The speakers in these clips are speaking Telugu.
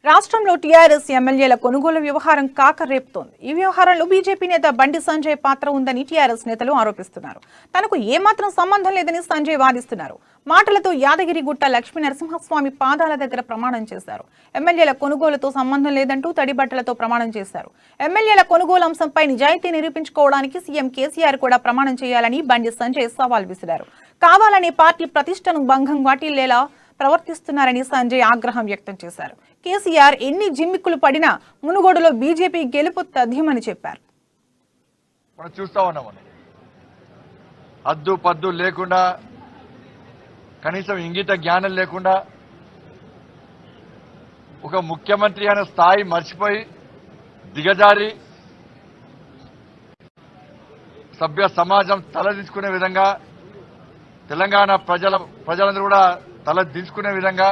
రాష్ట్రంలో టీఆర్ఎస్ ఎమ్మెల్యేల కొనుగోలు వ్యవహారం కాకరేపుతోంది. ఈ వ్యవహారంలో బీజేపీ నేత బండి సంజయ్ పాత్ర ఉందని టీఆర్ఎస్ నేతలు ఆరోపిస్తున్నారు. తనకు ఏమాత్రం సంబంధం లేదని సంజయ్ వాదిస్తున్నారు. మాటలతో యాదగిరిగుట్ట లక్ష్మీ నరసింహస్వామి పాదాల దగ్గర ప్రమాణం చేశారు. ఎమ్మెల్యేల కొనుగోలుతో సంబంధం లేదంటూ తడిబట్టలతో ప్రమాణం చేశారు. ఎమ్మెల్యేల కొనుగోలు అంశంపై నిజాయితీ నిరూపించుకోవడానికి సీఎం కేసీఆర్ కూడా ప్రమాణం చేయాలని బండి సంజయ్ సవాల్ విసిరారు. కావాలని పార్టీ ప్రతిష్టను భంగం వాటిల్లేలా ప్రవర్తిస్తున్నారని సంజయ్ ఆగ్రహం వ్యక్తం చేశారు. కేసీఆర్ ఎన్ని జిమ్మిక్కులు పడినా మునుగోడులో బీజేపీ గెలుపు తథ్యమని చెప్పారు. మనం చూస్తా ఉన్నామని హద్దు పద్దు లేకుండా, కనీసం ఇంగిత జ్ఞానం లేకుండా, ఒక ముఖ్యమంత్రి అనే స్థాయి మర్చిపోయి దిగజారి సభ్య సమాజం తలదించుకునే విధంగా, తెలంగాణ ప్రజలందరూ కూడా తల దించుకునే విధంగా,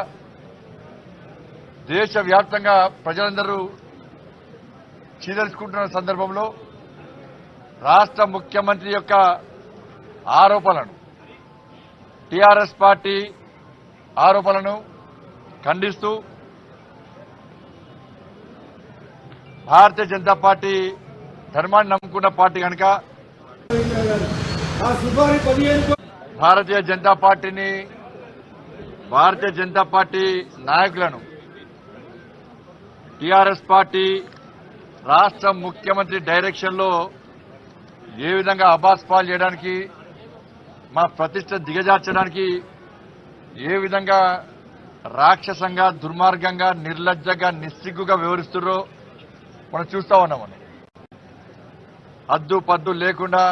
దేశవ్యాప్తంగా ప్రజలందరూ చీదరించుకుంటున్న సందర్భంలో రాష్ట్ర ముఖ్యమంత్రి యొక్క ఆరోపణలను, టీఆర్ఎస్ పార్టీ ఆరోపణలను ఖండిస్తూ భారతీయ జనతా పార్టీ ధర్మాన్ని నమ్ముకున్న పార్టీ కనుక భారతీయ జనతా పార్టీ నాయకులను టీఆర్ఎస్ పార్టీ రాష్ట్ర ముఖ్యమంత్రి డైరెక్షన్ లో ఏ విధంగా అబాస్పాలు చేయడానికి, మా ప్రతిష్ట దిగజార్చడానికి ఏ విధంగా రాక్షసంగా, దుర్మార్గంగా, నిర్లజ్జగా, నిస్సిగ్గుగా వ్యవహరిస్తున్నారో మనం చూస్తా ఉన్నామని. హద్దు పద్దు లేకుండా,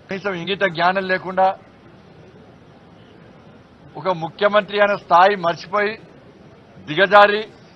కనీసం ఇంగిత జ్ఞానం లేకుండా, ఒక ముఖ్యమంత్రి అనే స్థాయి మర్చిపోయి దిగజారి